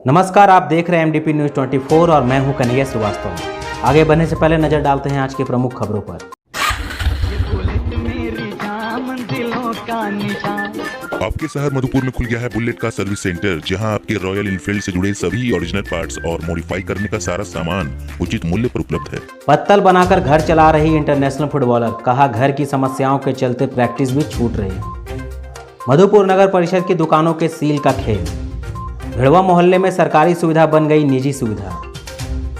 नमस्कार, आप देख रहे हैं एमडीपी न्यूज़ 24 और मैं हूं कन्हैया श्रीवास्तव। आगे बढ़ने से पहले नजर डालते हैं आज की प्रमुख खबरों पर। आपके शहर मधुपुर में खुल गया है बुलेट का सर्विस सेंटर, जहां आपके रॉयल इनफील्ड से जुड़े सभी ओरिजिनल पार्ट्स और मॉडिफाई करने का सारा सामान उचित मूल्य पर उपलब्ध है। पत्तल बनाकर घर चला रही इंटरनेशनल फुटबॉलर, कहा घर की समस्याओं के चलते प्रैक्टिस भी छूट रही है। मधुपुर नगर परिषद की दुकानों के सील का खेल। भिड़वा मोहल्ले में सरकारी सुविधा बन गई निजी सुविधा।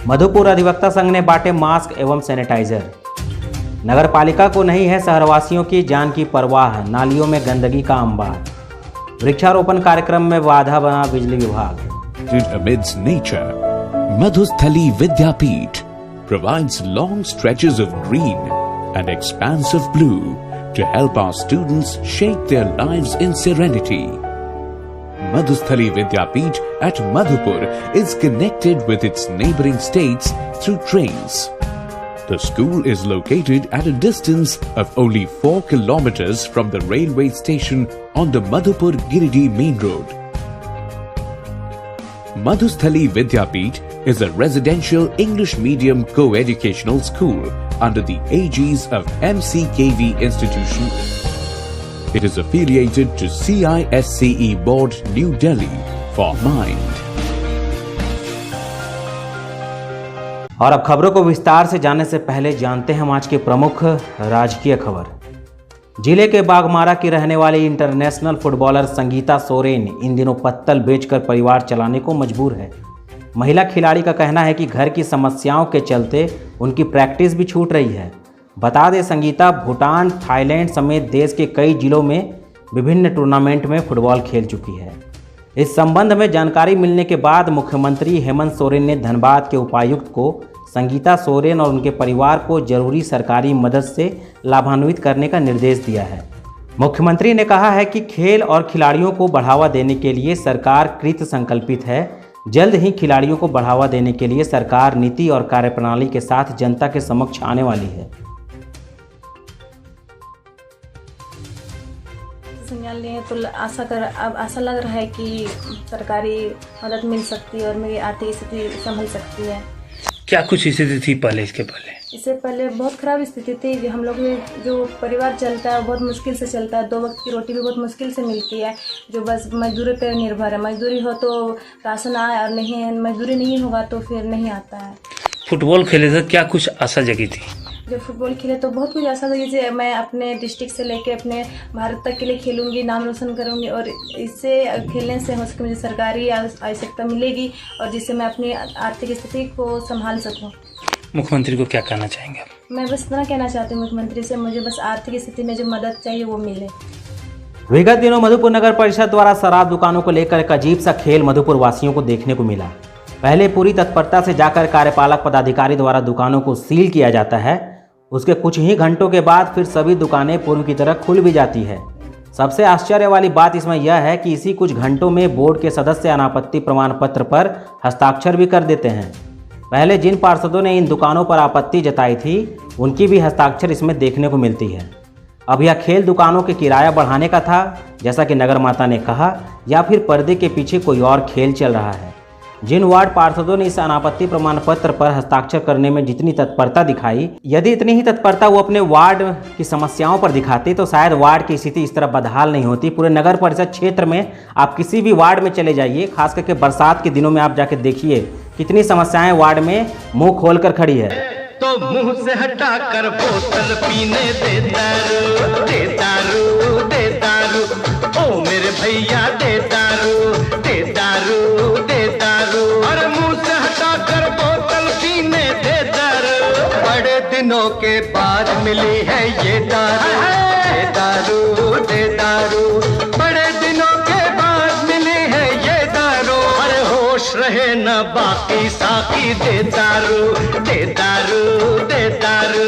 मधुपुर अधिवक्ता संघ ने बांटे मास्क एवं सैनिटाइजर। नगर पालिका को नहीं है शहरवासियों की जान की परवाह, नालियों में गंदगी का अंबार। वृक्षारोपण कार्यक्रम में बाधा बना बिजली विभाग। Amidst nature, Madhusthali Vidyapith provides long stretches of green and expansive blue to help our students shape their lives in serenity. Madhusthali Vidyapith at Madhupur is connected with its neighboring states through trains. The school is located at a distance of only 4 kilometers from the railway station on the Madhupur-Giridih main road. Madhusthali Vidyapith is a residential English medium co-educational school under the aegis of MCKV institution. It is affiliated to CISCE Board, New Delhi for Mind. और अब खबरों को विस्तार से जानने से पहले जानते हैं आज की प्रमुख राजकीय खबर। जिले के बाघमारा की रहने वाली इंटरनेशनल फुटबॉलर संगीता सोरेन इन दिनों पत्तल बेचकर परिवार चलाने को मजबूर है। महिला खिलाड़ी का कहना है कि घर की समस्याओं के चलते उनकी प्रैक्टिस भी छूट रही है। बता दें, संगीता भूटान, थाईलैंड समेत देश के कई जिलों में विभिन्न टूर्नामेंट में फुटबॉल खेल चुकी है। इस संबंध में जानकारी मिलने के बाद मुख्यमंत्री हेमंत सोरेन ने धनबाद के उपायुक्त को संगीता सोरेन और उनके परिवार को जरूरी सरकारी मदद से लाभान्वित करने का निर्देश दिया है। मुख्यमंत्री ने कहा है कि खेल और खिलाड़ियों को बढ़ावा देने के लिए सरकार कृत संकल्पित है। जल्द ही खिलाड़ियों को बढ़ावा देने के लिए सरकार नीति और कार्यप्रणाली के साथ जनता के समक्ष आने वाली है। संज्ञान लिए तो अब आशा लग रहा है कि सरकारी मदद मिल सकती है और मेरी आर्थिक स्थिति संभल सकती है। क्या कुछ स्थिति थी पहले? इससे पहले बहुत खराब स्थिति थी कि हम लोग जो परिवार चलता है बहुत मुश्किल से चलता है। 2 वक्त की रोटी भी बहुत मुश्किल से मिलती है, जो बस मजदूरी पर निर्भर है। मजदूरी हो तो राशन आए और नहीं है, मजदूरी नहीं होगा तो फिर नहीं आता है। फुटबॉल खेले थे, क्या कुछ आशा जगी थी? जब फुटबॉल खेले तो बहुत कुछ आशा लगी कि मैं अपने डिस्ट्रिक्ट से लेके अपने भारत तक के लिए खेलूंगी, नाम रोशन करूंगी और इससे खेलने से हो सके मुझे सरकारी आवश्यकता मिलेगी और जिससे मैं अपनी आर्थिक स्थिति को संभाल सकूं। मुख्यमंत्री को क्या कहना चाहेंगे? मैं बस इतना कहना चाहती हूँ मुख्यमंत्री से, मुझे बस आर्थिक स्थिति में जो मदद चाहिए वो मिले। विगत दिनों मधुपुर नगर परिषद द्वारा शराब दुकानों को लेकर एक अजीब सा खेल मधुपुर वासियों को देखने को मिला। पहले पूरी तत्परता से जाकर कार्यपालक पदाधिकारी द्वारा दुकानों को सील किया जाता है। उसके कुछ ही घंटों के बाद फिर सभी दुकानें पूर्व की तरह खुल भी जाती है। सबसे आश्चर्य वाली बात इसमें यह है कि इसी कुछ घंटों में बोर्ड के सदस्य अनापत्ति प्रमाण पत्र पर हस्ताक्षर भी कर देते हैं। पहले जिन पार्षदों ने इन दुकानों पर आपत्ति जताई थी उनकी भी हस्ताक्षर इसमें देखने को मिलती है। अब यह खेल दुकानों के किराया बढ़ाने का था, जैसा कि नगर माता ने कहा, या फिर पर्दे के पीछे कोई और खेल चल रहा है। जिन वार्ड पार्षदों ने इस अनापत्ति प्रमाण पत्र पर हस्ताक्षर करने में जितनी तत्परता दिखाई, यदि इतनी ही तत्परता वो अपने वार्ड की समस्याओं पर दिखाते तो शायद वार्ड की स्थिति इस तरह बदहाल नहीं होती। पूरे नगर परिषद क्षेत्र में आप किसी भी वार्ड में चले जाइए, खास करके बरसात के दिनों में आप जाके देखिए कितनी समस्याएं वार्ड में मुंह खोल कर खड़ी है। तो मुंह से हटा कर बोतल पीने दे दारू, दे दारू, दे दारू, ओ मेरे भैया दे दारू, दे दारू, दे दारू, और मुंह से हटा कर बोतल पीने दे दारू। बड़े दिनों के बाद मिली है ये दारू, दे दारू, दे दारू, बड़े दिनों के बाद मिली है ये दारू। अरे होश रहे न बाकी साकी दे दारू, दे दारू, दे दारू,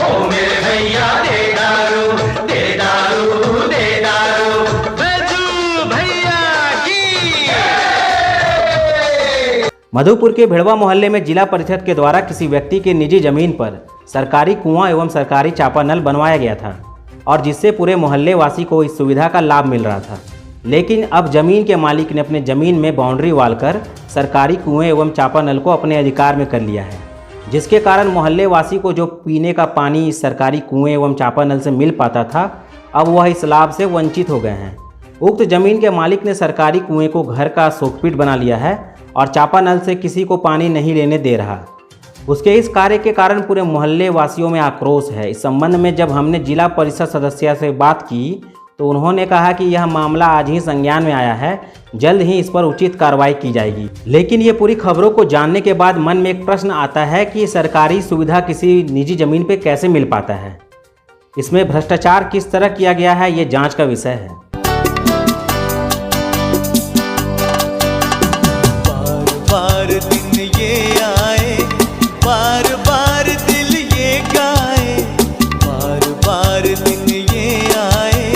ओ मेरे भैया दे दारू, दे दारू, दे दारू, बैजू भैया की। मधुपुर के भिड़वा मोहल्ले में जिला परिषद के द्वारा किसी व्यक्ति की निजी जमीन पर सरकारी कुआं एवं सरकारी चापानल बनवाया गया था और जिससे पूरे मोहल्ले वासी को इस सुविधा का लाभ मिल रहा था। लेकिन अब जमीन के मालिक ने अपने ज़मीन में बाउंड्री वाल कर सरकारी कुएं एवं चापानल को अपने अधिकार में कर लिया है, जिसके कारण मोहल्ले वासी को जो पीने का पानी इस सरकारी कुएं एवं चापानल से मिल पाता था, अब वह इस लाभ से वंचित हो गए हैं। उक्त जमीन के मालिक ने सरकारी कुएं को घर का शोकपीट बना लिया है और चापानल से किसी को पानी नहीं लेने दे रहा। उसके इस कार्य के कारण पूरे मोहल्ले वासियों में आक्रोश है। इस संबंध में जब हमने जिला परिषद सदस्य से बात की तो उन्होंने कहा कि यह मामला आज ही संज्ञान में आया है, जल्द ही इस पर उचित कार्रवाई की जाएगी। लेकिन ये पूरी खबरों को जानने के बाद मन में एक प्रश्न आता है कि सरकारी सुविधा किसी निजी जमीन पर कैसे मिल पाता है। इसमें भ्रष्टाचार किस तरह किया गया है, ये जांच का विषय है। बार बार दिन ये आए, बार बार दिल ये गाए, बार बार दिन ये आए,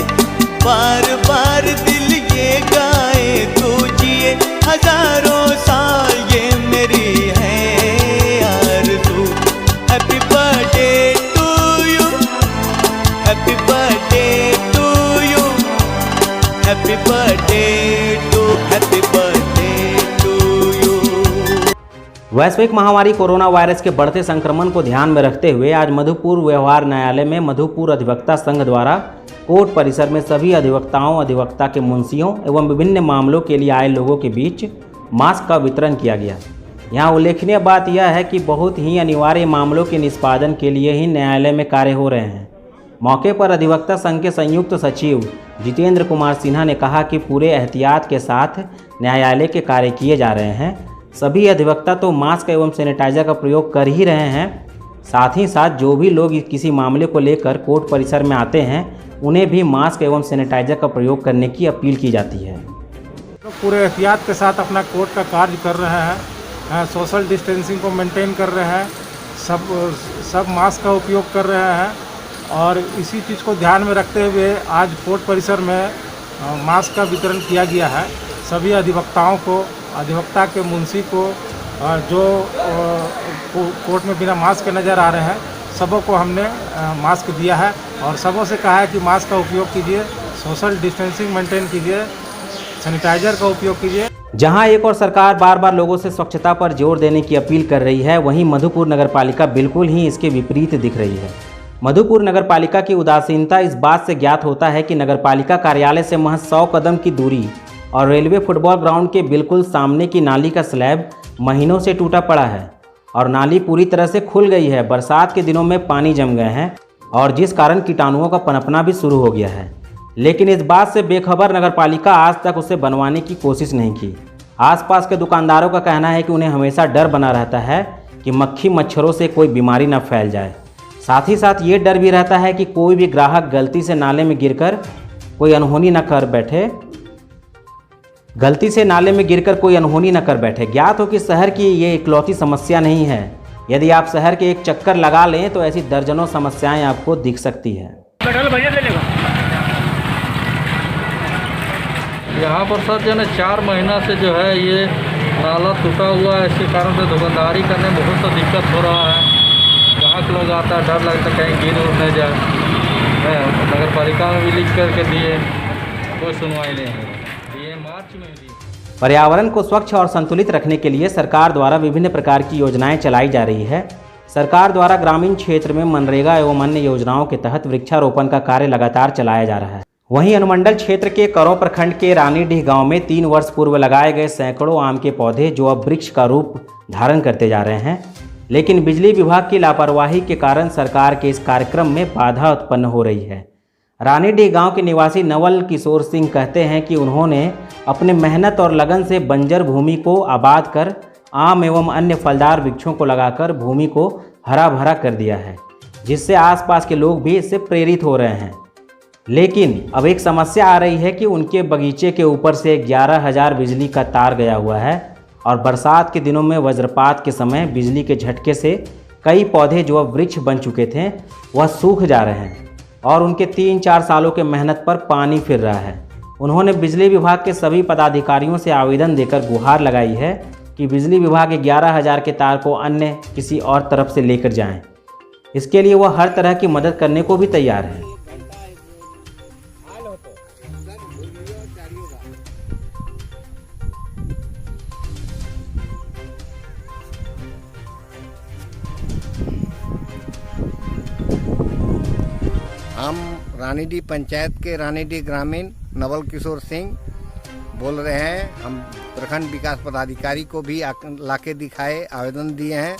बार बार दिल ये गाए, तू जिए हजारों साल ये मेरी है आरज़ू। Happy birthday to you, happy birthday to you, happy birthday to, happy birthday to you. वैश्विक महामारी कोरोना वायरस के बढ़ते संक्रमण को ध्यान में रखते हुए आज मधुपुर व्यवहार न्यायालय में मधुपुर अधिवक्ता संघ द्वारा कोर्ट परिसर में सभी अधिवक्ताओं, अधिवक्ता के मुंशियों एवं विभिन्न मामलों के लिए आए लोगों के बीच मास्क का वितरण किया गया। यहाँ उल्लेखनीय बात यह है कि बहुत ही अनिवार्य मामलों के निष्पादन के लिए ही न्यायालय में कार्य हो रहे हैं। मौके पर अधिवक्ता संघ के संयुक्त सचिव जितेंद्र कुमार सिन्हा ने कहा कि पूरे एहतियात के साथ न्यायालय के कार्य किए जा रहे हैं। सभी अधिवक्ता तो मास्क एवं सैनिटाइजर का प्रयोग कर ही रहे हैं, साथ ही साथ जो भी लोग किसी मामले को लेकर कोर्ट परिसर में आते हैं उन्हें भी मास्क एवं सैनिटाइजर का प्रयोग करने की अपील की जाती है। तो पूरे एहतियात के साथ अपना कोर्ट का कार्य कर रहे हैं, सोशल डिस्टेंसिंग को मेंटेन कर रहे हैं, सब मास्क का उपयोग कर रहे हैं और इसी चीज़ को ध्यान में रखते हुए आज कोर्ट परिसर में मास्क का वितरण किया गया है। सभी अधिवक्ताओं को, अधिवक्ता के मुंशी को, जो कोर्ट में बिना मास्क के नज़र आ रहे हैं, सबों को हमने मास्क दिया है और सबों से कहा है कि मास्क का उपयोग कीजिए, सोशल डिस्टेंसिंग मेंटेन कीजिए, सैनिटाइजर का उपयोग कीजिए। जहां एक और सरकार बार बार लोगों से स्वच्छता पर जोर देने की अपील कर रही है, वहीं मधुपुर नगरपालिका बिल्कुल ही इसके विपरीत दिख रही है। मधुपुर नगरपालिका की उदासीनता इस बात से ज्ञात होता है कि नगरपालिका कार्यालय से महज 100 कदम की दूरी और रेलवे फुटबॉल ग्राउंड के बिल्कुल सामने की नाली का स्लैब महीनों से टूटा पड़ा है और नाली पूरी तरह से खुल गई है। बरसात के दिनों में पानी जम गए हैं और जिस कारण कीटाणुओं का पनपना भी शुरू हो गया है। लेकिन इस बात से बेखबर नगरपालिका आज तक उसे बनवाने की कोशिश नहीं की। आसपास के दुकानदारों का कहना है कि उन्हें हमेशा डर बना रहता है कि मक्खी मच्छरों से कोई बीमारी न फैल जाए। साथ ही साथ ये डर भी रहता है कि कोई भी ग्राहक गलती से नाले में गिरकर कोई अनहोनी न कर बैठे। ज्ञात हो कि शहर की ये इकलौती समस्या नहीं है। यदि आप शहर के एक चक्कर लगा लें तो ऐसी दर्जनों समस्याएं आपको दिख सकती है। यहाँ पर सर जो है 4 महीना से जो है ये नाला टूटा हुआ है, इसके कारण से दुकानदारी करने में बहुत सा दिक्कत हो रहा है। ग्राहक लोग आता है, डर लगता है कहीं गिर उड़ न जाए। नगर पालिका में भी लिख करके दिए, कोई सुनवाई नहीं है। ये मार्च में दी। पर्यावरण को स्वच्छ और संतुलित रखने के लिए सरकार द्वारा विभिन्न प्रकार की योजनाएं चलाई जा रही है। सरकार द्वारा ग्रामीण क्षेत्र में मनरेगा एवं अन्य योजनाओं के तहत वृक्षारोपण का कार्य लगातार चलाया जा रहा है। वहीं अनुमंडल क्षेत्र के करौ प्रखंड के रानीडीह गांव में 3 वर्ष पूर्व लगाए गए सैकड़ों आम के पौधे जो अब वृक्ष का रूप धारण करते जा रहे हैं, लेकिन बिजली विभाग की लापरवाही के कारण सरकार के इस कार्यक्रम में बाधा उत्पन्न हो रही है। रानीडीह गांव के निवासी नवल किशोर सिंह कहते हैं कि उन्होंने अपने मेहनत और लगन से बंजर भूमि को आबाद कर आम एवं अन्य फलदार वृक्षों को लगाकर भूमि को हरा भरा कर दिया है, जिससे आसपास के लोग भी इससे प्रेरित हो रहे हैं। लेकिन अब एक समस्या आ रही है कि उनके बगीचे के ऊपर से 11,000 बिजली का तार गया हुआ है और बरसात के दिनों में वज्रपात के समय बिजली के झटके से कई पौधे जो अब वृक्ष बन चुके थे वह सूख जा रहे हैं और उनके 3-4 सालों के मेहनत पर पानी फिर रहा है। उन्होंने बिजली विभाग के सभी पदाधिकारियों से आवेदन देकर गुहार लगाई है कि बिजली विभाग 11,000 के तार को अन्य किसी और तरफ से लेकर जाएं। इसके लिए वह हर तरह की मदद करने को भी तैयार है। हम रानीडी पंचायत के रानीडी ग्रामीण नवल किशोर सिंह बोल रहे हैं। हम प्रखंड विकास पदाधिकारी को भी लाके दिखाए, आवेदन दिए हैं।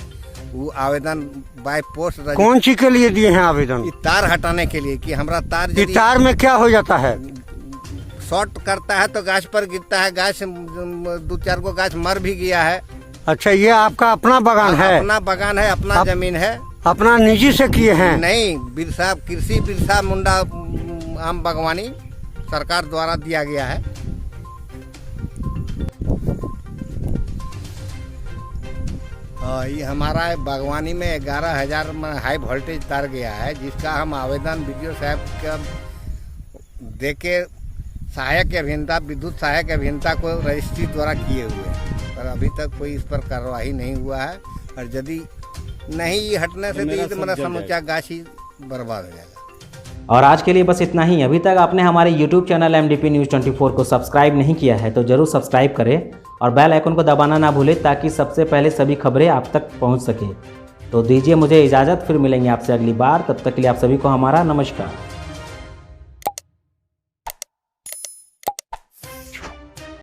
वो आवेदन बाय पोस्ट कौन सी के लिए दिए हैं आवेदन? तार हटाने के लिए कि हमारा तार तार में क्या हो जाता है? शॉर्ट करता है तो गाछ पर गिरता है। गाछ 2-4 को गाछ मर भी गया है। अच्छा, ये आपका अपना बागान है? अपना बागान है, अपना जमीन है। अपना निजी से किए हैं? नहीं, बिरसा कृषि बिरसा मुंडा आम बागवानी सरकार द्वारा दिया गया है। ये हमारा बागवानी में 11,000 हाई वोल्टेज तार गया है, जिसका हम आवेदन वीडियो साहब का देके सहायक अभियंता विद्युत सहायक अभियंता को रजिस्ट्री द्वारा किए हुए हैं, पर अभी तक कोई इस पर कार्रवाई नहीं हुआ है। और यदि नहीं हटने से तो मेरा समूचा गाछ ही बर्बाद हो जाएगा। और आज के लिए बस इतना ही। अभी तक आपने हमारे YouTube चैनल MDP News 24 को सब्सक्राइब नहीं किया है तो ज़रूर सब्सक्राइब करें और बेल आइकन को दबाना ना भूलें ताकि सबसे पहले सभी खबरें आप तक पहुंच सके। तो दीजिए मुझे इजाज़त, फिर मिलेंगे आपसे अगली बार। तब तक के लिए आप सभी को हमारा नमस्कार।